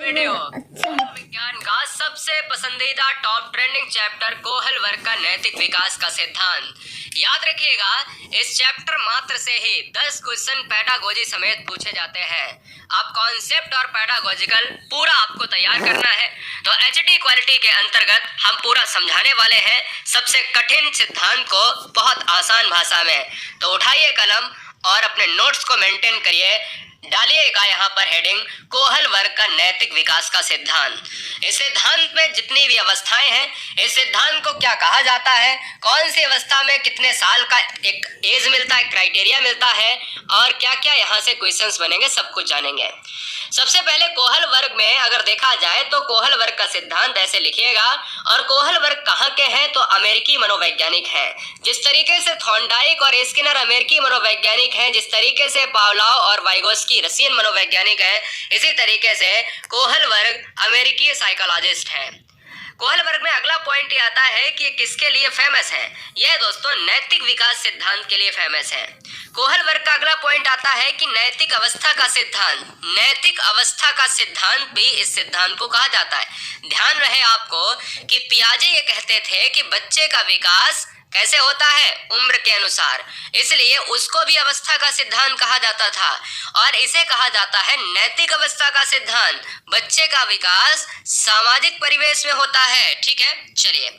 Video विज्ञान का सबसे पसंदीदा टॉप ट्रेंडिंग चैप्टर कोहल वर्ग का नैतिक विकास का सिद्धांत। याद रखिएगा, इस चैप्टर मात्र से ही 10 क्वेश्चन पेडागोजी समेत पूछे जाते हैं। अब कॉन्सेप्ट और पेडागोजिकल पूरा आपको तैयार करना है, तो एचडी क्वालिटी के अंतर्गत हम पूरा समझाने वाले हैं सबसे कठिन सिद्धांत को बहुत आसान भाषा में। तो उठाइए कलम और अपने नोट्स को मेंटेन करिए। डालिएगा यहाँ पर हेडिंग कोहल वर्ग का नैतिक विकास का सिद्धांत। इस सिद्धांत में जितनी भी अवस्थाएं हैं, इस सिद्धांत को क्या कहा जाता है, कौन सी अवस्था में कितने साल का एक एज मिलता है, क्राइटेरिया मिलता है और क्या क्या यहाँ से क्वेश्चंस बनेंगे, सब कुछ जानेंगे। सबसे पहले कोहल वर्ग में अगर देखा जाए तो कोहल वर्ग का सिद्धांत ऐसे लिखिएगा। और कोहल वर्ग कहाँ के हैं, तो अमेरिकी मनोवैज्ञानिक हैं। जिस तरीके से थॉर्नडाइक और स्किनर अमेरिकी मनोवैज्ञानिक हैं, जिस तरीके से पावलोव और वाइगोस्की रशियन मनोवैज्ञानिक हैं, इसी तरीके से कोहल वर्ग अमेरिकी साइकोलॉजिस्ट हैं। कोहल वर्ग में अगला पॉइंट ये आता है कि किसके लिए फेमस है। यह दोस्तों नैतिक विकास सिद्धांत के लिए फेमस है। कोहल वर्ग का अगला पॉइंट आता है कि नैतिक अवस्था का सिद्धांत। नैतिक अवस्था का सिद्धांत भी इस सिद्धांत को कहा जाता है। ध्यान रहे आपको कि पियाजे ये कहते थे कि बच्चे का विकास कैसे होता है, उम्र के अनुसार, इसलिए उसको भी अवस्था का सिद्धांत कहा जाता था। और इसे कहा जाता है नैतिक अवस्था का सिद्धांत। बच्चे का विकास सामाजिक परिवेश में होता है। ठीक है, चलिए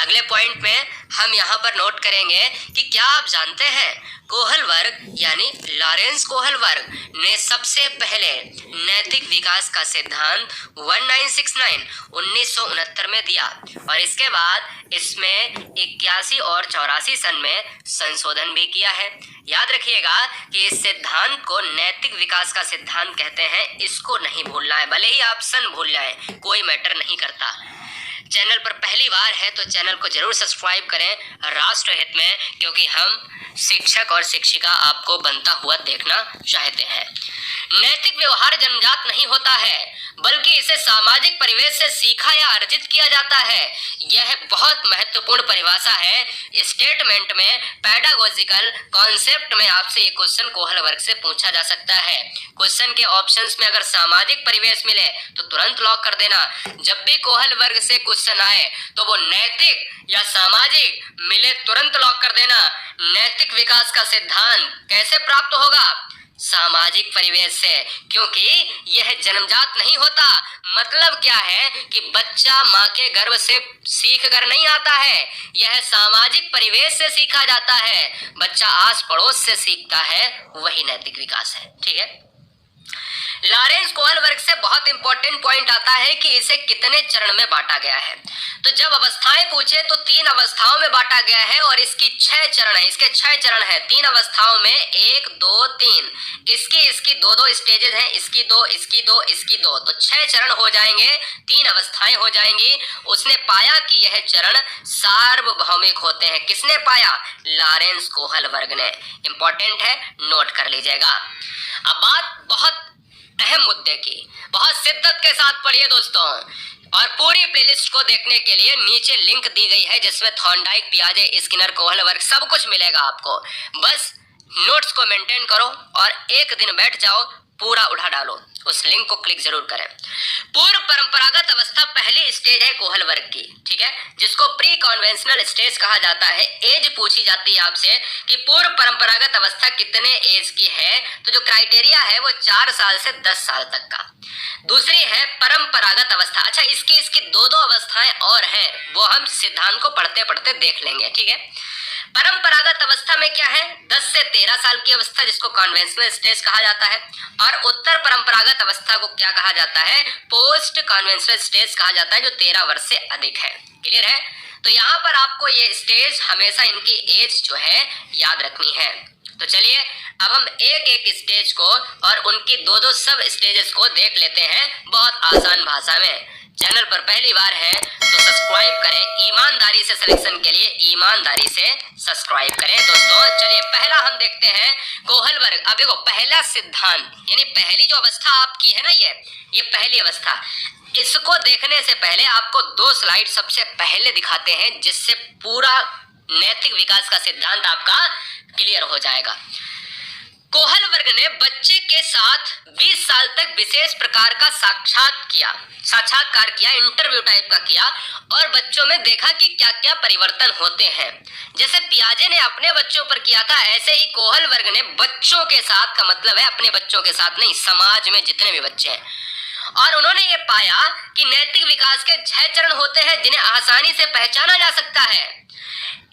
अगले पॉइंट में हम यहाँ पर नोट करेंगे कि क्या आप जानते हैं कोहल वर्ग यानी लॉरेंस कोहल वर्ग ने सबसे पहले नैतिक विकास का सिद्धांत 1969 में दिया और इसके बाद इसमें 81 और 84 सन में संशोधन भी किया है। याद रखिएगा कि इस सिद्धांत को नैतिक विकास का सिद्धांत कहते हैं। इसको नहीं भूलना है, भले ही आप सन भूल जाएं, कोई मैटर नहीं करता। चैनल पर पहली बार है तो चैनल को जरूर सब्सक्राइब करें राष्ट्र हित में, क्योंकि हम शिक्षक और शिक्षिका आपको बनता हुआ देखना चाहते हैं। नैतिक व्यवहार जन्मजात नहीं होता है, बल्कि इसे सामाजिक परिवेश से सीखा या अर्जित किया जाता है। यह बहुत महत्वपूर्ण परिभाषा है। स्टेटमेंट में पेडागोजिकल कॉन्सेप्ट में आपसे ये क्वेश्चन कोहल वर्ग से पूछा जा सकता है। क्वेश्चन के ऑप्शंस में अगर सामाजिक परिवेश मिले तो तुरंत लॉक कर देना। जब भी कोहल वर्ग से क्वेश्चन आए तो वो नैतिक या सामाजिक मिले तुरंत लॉक कर देना। नैतिक विकास का सिद्धांत कैसे प्राप्त होगा, सामाजिक परिवेश से, क्योंकि यह जन्मजात नहीं होता। मतलब क्या है कि बच्चा माँ के गर्भ से सीख कर नहीं आता है, यह सामाजिक परिवेश से सीखा जाता है। बच्चा आस पड़ोस से सीखता है, वही नैतिक विकास है। ठीक है, लॉरेंस कोहल वर्ग से बहुत इंपॉर्टेंट पॉइंट आता है कि इसे कितने चरण में बांटा गया है। तो जब अवस्थाएं पूछे तो 3 अवस्थाओं में बांटा गया है और इसकी 6 चरण है। इसके 6 चरण है 3 अवस्थाओं में, 1 2 3। इसकी 2 स्टेजेस हैं, इसकी 2, इसकी 2, इसकी 2, तो 6 चरण हो जाएंगे, 3 अवस्थाएं हो जाएंगी। उसने पाया कि यह चरण सार्वभौमिक होते हैं। किसने पाया, लॉरेंस कोहल वर्ग ने। इंपॉर्टेंट है, नोट कर लीजिएगा। अब बात बहुत अहम मुद्दे की, बहुत शिद्दत के साथ पढ़िए दोस्तों। और पूरी प्लेलिस्ट को देखने के लिए नीचे लिंक दी गई है, जिसमें थॉर्नडाइक, पियाजे, स्किनर, कोहल वर्ग सब कुछ मिलेगा आपको। बस नोट्स को मेंटेन करो और एक दिन बैठ जाओ, पूरा उठा डालो। उस लिंक को क्लिक जरूर करें। पूर्व परंपरागत अवस्था पहली स्टेज है कोहल वर्ग की, ठीक है, जिसको प्री कन्वेंशनल स्टेज कहा जाता है। एज पूछी जाती है आपसे कि पूर्व परंपरागत अवस्था कितने एज की है, तो जो क्राइटेरिया है वो 4 साल से 10 साल तक का। दूसरी है परंपरागत अवस्था। अच्छा, इसकी 2 अवस्थाएं और हैं, वो हम सिद्धांत को पढ़ते पढ़ते देख लेंगे। ठीक है, परंपरागत अवस्था में क्या है, 10 से 13 साल की अवस्था, जिसको कन्वेंशनल स्टेज कहा जाता है। और उत्तर परंपरागत अवस्था को क्या कहा जाता है, पोस्ट कन्वेंशनल स्टेज कहा जाता है, जो 13 वर्ष से अधिक है। क्लियर है, तो यहाँ पर आपको ये स्टेज हमेशा इनकी एज जो है याद रखनी है। तो चलिए अब हम एक एक स्टेज को और उनकी 2 सब स्टेजेस को देख लेते हैं बहुत आसान भाषा में। चैनल पर पहली बार है तो सब्सक्राइब करें। ईमानदारी से सिलेक्शन के लिए ईमानदारी से सब्सक्राइब करें दोस्तों। चलिए पहला हम देखते हैं कोहल वर्ग। अब देखो, पहला सिद्धांत यानी पहली जो अवस्था आपकी है ना, ये पहली अवस्था, इसको देखने से पहले आपको 2 स्लाइड सबसे पहले दिखाते हैं, जिससे पूरा नैतिक विकास का सिद्धांत आपका क्लियर हो जाएगा। कोहल वर्ग ने बच्चे के साथ 20 साल तक विशेष प्रकार का साक्षात्कार किया, इंटरव्यू टाइप का किया और बच्चों में देखा कि क्या क्या परिवर्तन होते हैं। जैसे पियाजे ने अपने बच्चों पर किया था, ऐसे ही कोहल वर्ग ने बच्चों के साथ, का मतलब है अपने बच्चों के साथ नहीं, समाज में जितने भी बच्चे हैं, और उन्होंने ये पाया कि नैतिक विकास के 6 चरण होते हैं जिन्हें आसानी से पहचाना जा सकता है।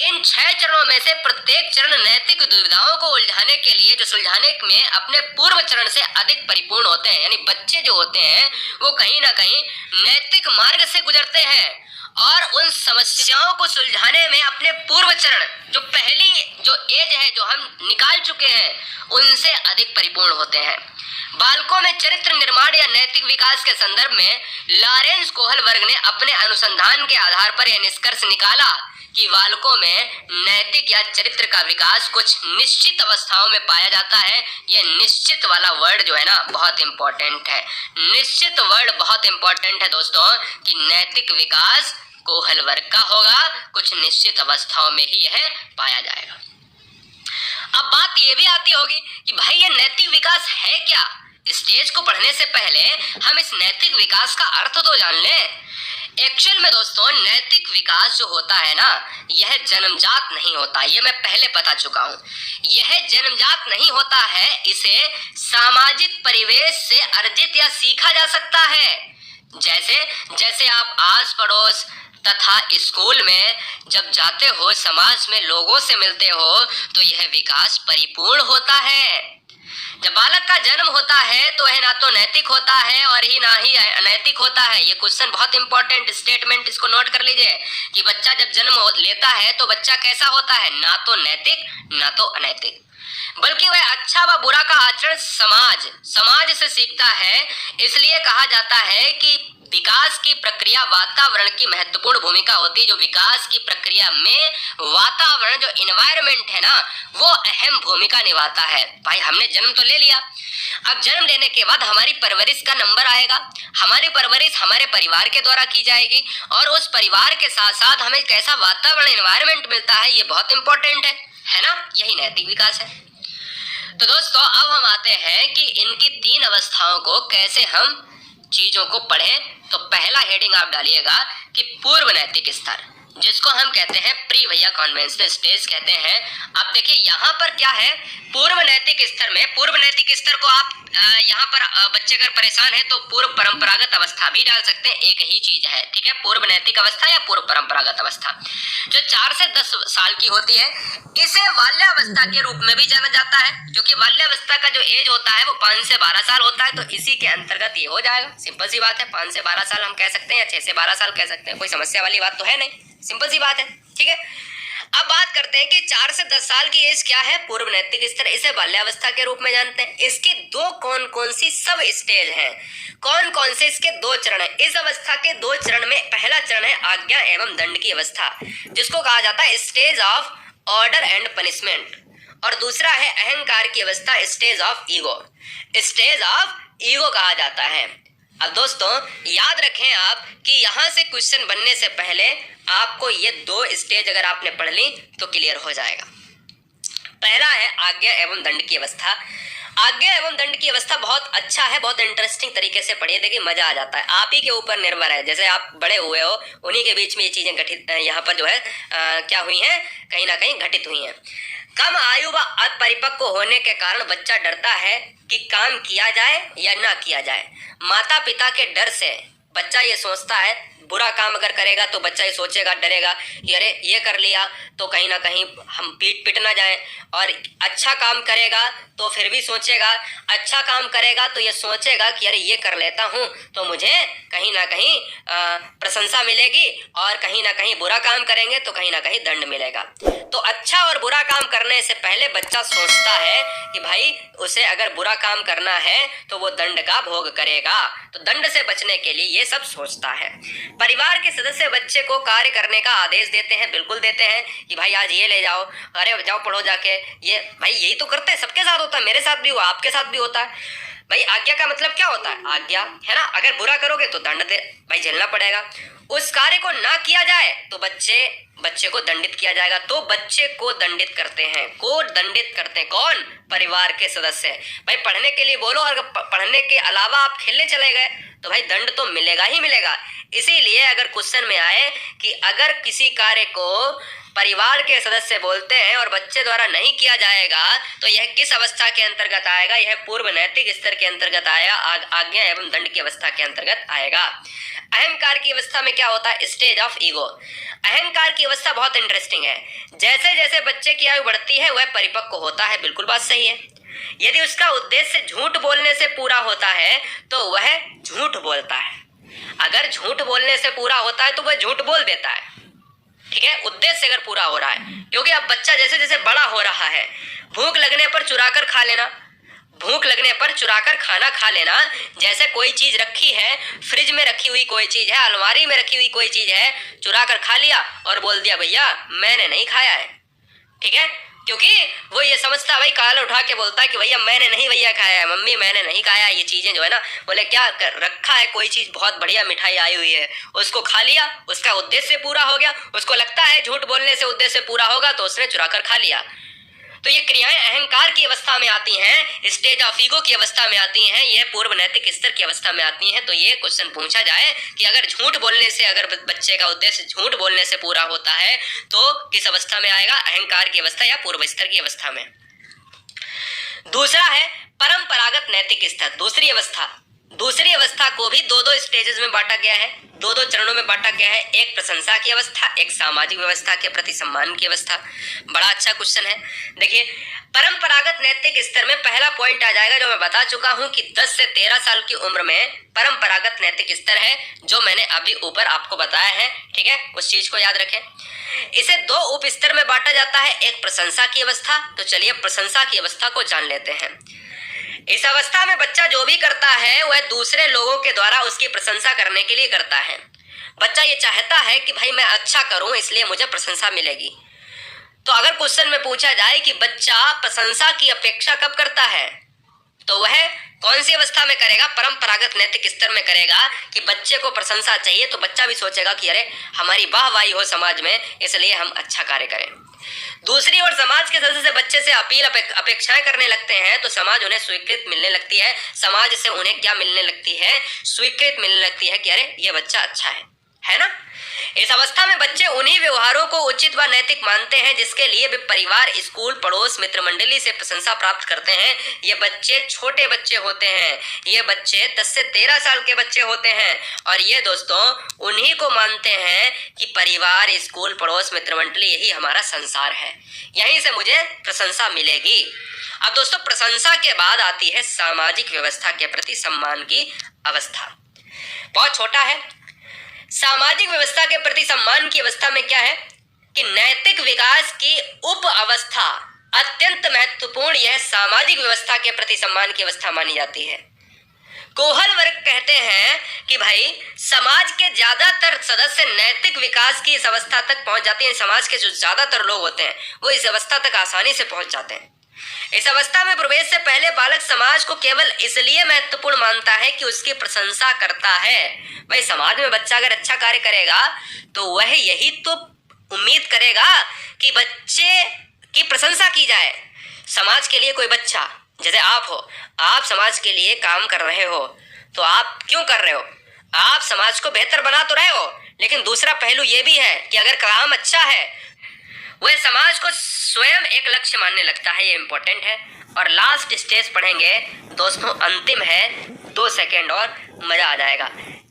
इन 6 चरणों में से प्रत्येक चरण नैतिक दुविधाओं को उलझाने के लिए, जो सुलझाने में अपने पूर्व चरण से अधिक परिपूर्ण होते हैं। यानी बच्चे जो होते हैं वो कहीं ना कहीं नैतिक मार्ग से गुजरते हैं और उन समस्याओं को सुलझाने में अपने पूर्व चरण, जो पहली जो एज है जो हम निकाल चुके हैं, उनसे अधिक परिपूर्ण होते हैं। बालकों में चरित्र निर्माण या नैतिक विकास के संदर्भ में लॉरेंस कोहल वर्ग ने अपने अनुसंधान के आधार पर यह निष्कर्ष निकाला कि बालकों में नैतिक या चरित्र का विकास कुछ निश्चित अवस्थाओं में पाया जाता है। यह निश्चित वाला वर्ड जो है ना, बहुत इंपॉर्टेंट है। निश्चित वर्ड बहुत इंपॉर्टेंट है दोस्तों, कि नैतिक विकास कोहल वर्ग का होगा, कुछ निश्चित अवस्थाओं में ही यह पाया जाएगा। अब बात ये भी आती होगी कि भाई ये नैतिक विकास है क्या? स्टेज को पढ़ने से पहले हम इस नैतिक विकास का अर्थ तो जान लें। एक्चुअल में दोस्तों नैतिक विकास जो होता है ना, यह जन्मजात नहीं होता, ये मैं पहले बता चुका हूँ। यह जन्मजात नहीं होता है, इसे सामाजिक परिवेश से अर्जित या सीखा जा सकता है। जैसे जैसे आप आस पड़ोस तथा स्कूल में जब जाते हो, समाज में लोगों से मिलते हो, तो यह विकास परिपूर्ण होता है। जब बालक का जन्म होता है तो यह ना तो नैतिक होता है और ही ना ही अनैतिक होता है। ये क्वेश्चन बहुत इंपॉर्टेंट स्टेटमेंट, इसको नोट कर लीजिए कि बच्चा जब जन्म लेता है तो बच्चा कैसा होता है, ना तो नैतिक ना तो अनैतिक, बल्कि वह अच्छा व बुरा का आचरण समाज से सीखता है। इसलिए कहा जाता है कि विकास की प्रक्रिया वातावरण की महत्वपूर्ण भूमिका होती है। जो विकास की प्रक्रिया में वातावरण, जो एनवायरनमेंट है ना, वो अहम भूमिका निभाता है। भाई हमने जन्म तो ले लिया, अब जन्म लेने के बाद हमारी परवरिश का नंबर आएगा। हमारी परवरिश हमारे परिवार के द्वारा की जाएगी और उस परिवार के साथ साथ हमें कैसा वातावरण, एनवायरनमेंट मिलता है, ये बहुत इंपॉर्टेंट है ना। यही नैतिक विकास है। तो दोस्तों अब हम आते हैं कि इनकी 3 अवस्थाओं को कैसे हम चीजों को पढ़ें। तो पहला हेडिंग आप डालिएगा कि पूर्व नैतिक स्तर, जिसको हम कहते हैं प्री भैया कन्वेंशनल स्टेज कहते हैं। अब देखिए यहाँ पर क्या है, पूर्व नैतिक स्तर में, पूर्व नैतिक स्तर को आप यहाँ पर बच्चे अगर परेशान है तो पूर्व परंपरागत अवस्था भी डाल सकते हैं, एक ही चीज है, ठीक है। पूर्व नैतिक अवस्था या पूर्व परंपरागत अवस्था जो 4 से 10 साल की होती है, इसे बाल्यावस्था के रूप में भी जाना जाता है, क्योंकि बाल्यावस्था का जो एज होता है वो 5 से 12 साल होता है। तो इसी के अंतर्गत ये हो जाएगा। सिंपल सी बात है, 5 से 12 साल हम कह सकते हैं या 6 से 12 साल कह सकते हैं, कोई समस्या वाली बात तो है नहीं, सिंपल सी बात है, ठीक है। अब बात करते हैं कि 4 से 10 साल की एज क्या है, पूर्व नैतिक स्तर, इसे बाल्यावस्था के रूप में जानते हैं। इसके कौन कौन सी सब स्टेज हैं, कौन कौन से इसके 2 चरण हैं। इस अवस्था के 2 चरण में पहला चरण है आज्ञा एवं दंड की अवस्था, जिसको कहा जाता है stage of order and punishment, और दूसरा है अहंकार की अवस्था, स्टेज ऑफ ईगो कहा जाता है। अब दोस्तों याद रखें आप कि यहाँ से क्वेश्चन बनने से पहले आपको ये 2 स्टेज अगर आपने पढ़ ली तो क्लियर हो जाएगा। पहला है आज्ञा एवं दंड की अवस्था। आज्ञा एवं दंड की अवस्था बहुत अच्छा है, बहुत इंटरेस्टिंग तरीके से पढ़िए, देखिए मजा आ जाता है। आप ही के ऊपर निर्भर है, जैसे आप बड़े हुए हो उन्हीं के बीच में ये चीजें घटित यहाँ पर जो है क्या हुई हैं, कहीं ना कहीं घटित हुई हैं। कम आयु व अपरिपक्व होने के कारण बच्चा डरता है कि काम किया जाए या ना किया जाए। माता पिता के डर से बच्चा ये सोचता है, बुरा काम अगर करेगा तो बच्चा ये सोचेगा, डरेगा कि अरे ये कर लिया तो कहीं ना कहीं हम पिट ना जाए, और अच्छा काम करेगा तो फिर भी सोचेगा, अच्छा काम करेगा तो ये सोचेगा कि अरे ये कर लेता हूँ तो मुझे कहीं ना कहीं प्रशंसा मिलेगी, और कहीं ना कहीं बुरा काम करेंगे तो कहीं ना कहीं दंड मिलेगा। तो अच्छा और बुरा काम करने से पहले बच्चा सोचता है कि भाई उसे अगर बुरा काम करना है तो वो दंड का भोग करेगा, तो दंड से बचने के लिए ये सब सोचता है। परिवार के सदस्य बच्चे को कार्य करने का आदेश देते हैं, बिल्कुल देते हैं कि भाई आज ये ले जाओ, अरे जाओ पढ़ो जाके, ये भाई यही तो करते हैं, सबके साथ होता है, मेरे साथ भी हुआ, आपके साथ भी होता है। भाई आज्ञा का मतलब क्या होता है? आज्ञा, है ना। अगर बुरा करोगे तो दंड दे भाई झेलना पड़ेगा। उस कार्य को ना किया जाए तो बच्चे को दंडित किया जाएगा। तो बच्चे को दंडित करते हैं, कौन? परिवार के सदस्य। भाई पढ़ने के लिए बोलो और पढ़ने के अलावा आप खेलने चले गए तो भाई दंड तो मिलेगा ही मिलेगा। इसीलिए अगर क्वेश्चन में आए कि अगर किसी कार्य को परिवार के सदस्य बोलते हैं और बच्चे द्वारा नहीं किया जाएगा तो यह किस अवस्था के अंतर्गत आएगा? यह पूर्व नैतिक स्तर के अंतर्गत आएगा, आज्ञा एवं दंड की अवस्था के अंतर्गत आएगा। अहंकार की अवस्था में क्या होता है? Stage of ego. अहंकार की अवस्था बहुत इंटरेस्टिंग है। जैसे जैसे बच्चे की आयु बढ़ती है वह परिपक्व होता है, बिल्कुल बात सही है। यदि उसका उद्देश्य झूठ बोलने से पूरा होता है तो वह झूठ बोलता है। अगर झूठ बोलने से पूरा होता है तो वह झूठ बोल देता है, ठीक है, उद्देश्य अगर पूरा हो रहा है। क्योंकि अब बच्चा जैसे जैसे बड़ा हो रहा है, भूख लगने पर चुराकर खा लेना, भूख लगने पर चुराकर खाना खा लेना। जैसे कोई चीज रखी है, फ्रिज में रखी हुई कोई चीज है, अलमारी में रखी हुई कोई चीज है, चुराकर खा लिया और बोल दिया भैया मैंने नहीं खाया है, ठीक है। क्योंकि वो ये समझता है, भाई काल उठा के बोलता है कि भैया मैंने नहीं भैया खाया है, मम्मी मैंने नहीं खाया ये चीजें जो है ना। बोले क्या रखा है? कोई चीज बहुत बढ़िया मिठाई आई हुई है, उसको खा लिया, उसका उद्देश्य पूरा हो गया। उसको लगता है झूठ बोलने से उद्देश्य पूरा होगा तो उसने चुराकर खा लिया। तो ये क्रियाएं अहंकार की अवस्था में आती हैं, स्टेज ऑफ ईगो की अवस्था में आती हैं, ये पूर्व नैतिक स्तर की अवस्था में आती हैं। तो ये क्वेश्चन पूछा जाए कि अगर झूठ बोलने से, अगर बच्चे का उद्देश्य झूठ बोलने से पूरा होता है तो किस अवस्था में आएगा? अहंकार की अवस्था या पूर्व स्तर की अवस्था में। दूसरा है परंपरागत नैतिक स्तर, दूसरी अवस्था। दूसरी अवस्था को भी दो स्टेजेस में बांटा गया है, दो चरणों में बांटा गया है। एक प्रशंसा की अवस्था, एक सामाजिक व्यवस्था के प्रति सम्मान की अवस्था। बड़ा अच्छा क्वेश्चन है। देखिए परंपरागत नैतिक स्तर में पहला पॉइंट आ जाएगा जो मैं बता चुका हूं कि 10 से 13 साल की उम्र में परंपरागत नैतिक स्तर है, जो मैंने अभी ऊपर आपको बताया है, ठीक है। उस चीज को याद रखें। इसे दो उप स्तर में बांटा जाता है, एक प्रशंसा की अवस्था। तो चलिए प्रशंसा की अवस्था को जान लेते हैं। इस अवस्था में बच्चा जो भी करता है वह दूसरे लोगों के द्वारा उसकी प्रशंसा करने के लिए करता है। बच्चा ये चाहता है कि भाई मैं अच्छा करूं इसलिए मुझे प्रशंसा मिलेगी। तो अगर क्वेश्चन में पूछा जाए कि बच्चा प्रशंसा की अपेक्षा कब करता है तो वह कौन सी अवस्था में करेगा? परंपरागत नैतिक स्तर में करेगा कि बच्चे को प्रशंसा चाहिए तो बच्चा भी सोचेगा कि अरे हमारी वाहवाही हो समाज में, इसलिए हम अच्छा कार्य करें। दूसरी ओर समाज के सदस्य बच्चे से अपील अपेक्षाएं करने लगते हैं तो समाज उन्हें स्वीकृति मिलने लगती है। समाज से उन्हें क्या मिलने लगती है? स्वीकृति मिलने लगती है कि अरे ये बच्चा अच्छा है ना। इस अवस्था में बच्चे उन्हीं व्यवहारों को उचित व नैतिक मानते हैं जिसके लिए वे परिवार, स्कूल, पड़ोस, मित्र मंडली से प्रशंसा प्राप्त करते हैं। ये बच्चे छोटे बच्चे होते हैं, ये बच्चे 10 से 13 साल के बच्चे होते हैं और ये दोस्तों उन्हीं को मानते हैं कि परिवार, स्कूल, पड़ोस, मित्र मंडली यही हमारा संसार है, यहीं से मुझे प्रशंसा मिलेगी। अब दोस्तों प्रशंसा के बाद आती है सामाजिक व्यवस्था के प्रति सम्मान की अवस्था। बहुत छोटा है। सामाजिक व्यवस्था के प्रति सम्मान की अवस्था में क्या है कि नैतिक विकास की उप अवस्था अत्यंत महत्वपूर्ण, यह सामाजिक व्यवस्था के प्रति सम्मान की अवस्था मानी जाती है। कोहल वर्ग कहते हैं कि भाई समाज के ज्यादातर सदस्य नैतिक विकास की इस अवस्था तक पहुंच जाते हैं। समाज के जो ज्यादातर लोग होते हैं वो इस अवस्था तक आसानी से पहुंच जाते हैं। इस अवस्था में प्रवेश से पहले बालक समाज को केवल इसलिए महत्वपूर्ण मानता है कि उसकी प्रशंसा करता है। भाई समाज में बच्चा अगर अच्छा कार्य करेगा तो वह यही तो उम्मीद करेगा कि बच्चे की प्रशंसा की जाए। समाज के लिए कोई बच्चा, जैसे आप हो, आप समाज के लिए काम कर रहे हो तो आप क्यों कर रहे हो? आप समाज को बेहतर बना तो रहे हो, लेकिन दूसरा पहलू ये भी है कि अगर काम अच्छा है वह समाज को स्वयं एक लक्ष्य मानने लगता है। ये इंपॉर्टेंट है। और लास्ट स्टेज पढ़ेंगे दोस्तों, अंतिम है, 2 सेकेंड और मजा आ जाएगा।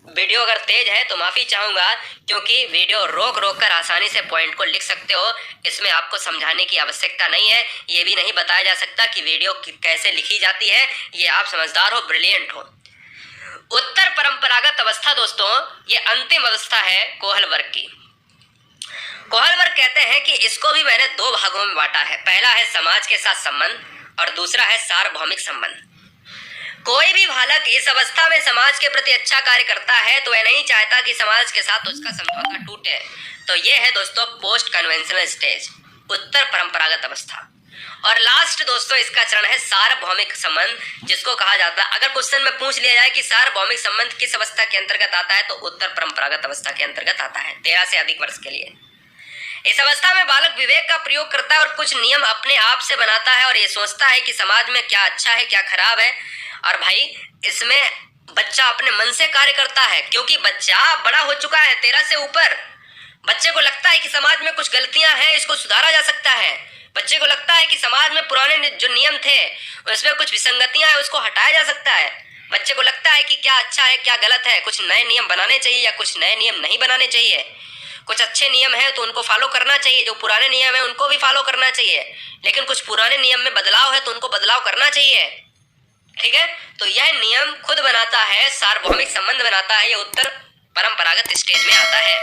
वीडियो अगर तेज है तो माफी चाहूंगा क्योंकि वीडियो रोक कर आसानी से पॉइंट को लिख सकते हो, इसमें आपको समझाने की आवश्यकता नहीं है। ये भी नहीं बताया जा सकता कि वीडियो कैसे लिखी जाती है, ये आप समझदार हो, ब्रिलियंट हो। उत्तर परंपरागत अवस्था दोस्तों ये अंतिम अवस्था है कोहल वर्ग की। कोहल वर्ग कहते हैं कि इसको भी मैंने 2 भागों में बांटा है। पहला है समाज के साथ संबंध और दूसरा है सार्वभौमिक संबंध। कोई भी बालक इस अवस्था में समाज के प्रति अच्छा कार्य करता है तो वह नहीं चाहता कि समाज के साथ उसका समझौता टूटे। तो ये है दोस्तों पोस्ट कन्वेंशनल स्टेज, उत्तर परंपरागत अवस्था। और लास्ट दोस्तों इसका चरण है सार्वभौमिक संबंध, जिसको कहा जाता है, अगर क्वेश्चन में पूछ लिया जाए कि सार्वभौमिक संबंध किस अवस्था के अंतर्गत आता है, तो उत्तर परंपरागत अवस्था के अंतर्गत आता है 13 से अधिक वर्ष के लिए। इस अवस्था में बालक विवेक का प्रयोग करता है और कुछ नियम अपने आप से बनाता है और ये सोचता है कि समाज में क्या अच्छा है क्या खराब है। और भाई इसमें बच्चा अपने मन से कार्य करता है, क्योंकि बच्चा बड़ा हो चुका है 13 से ऊपर। बच्चे को लगता है कि समाज में कुछ गलतियां हैं, इसको सुधारा जा सकता है। बच्चे को लगता है कि समाज में पुराने जो नियम थे उसमें कुछ विसंगतियां हैं, उसको हटाया जा सकता है। बच्चे को लगता है कि क्या अच्छा है क्या गलत है, कुछ नए नियम बनाने चाहिए या कुछ नए नियम नहीं बनाने चाहिए। कुछ अच्छे नियम है तो उनको फॉलो करना चाहिए, जो पुराने नियम है उनको भी फॉलो करना चाहिए, लेकिन कुछ पुराने नियम में बदलाव है तो उनको बदलाव करना चाहिए। ठीक है, तो यह नियम खुद बनाता है, सार्वभौमिक संबंध बनाता है, ये उत्तर परंपरागत स्टेज में आता है।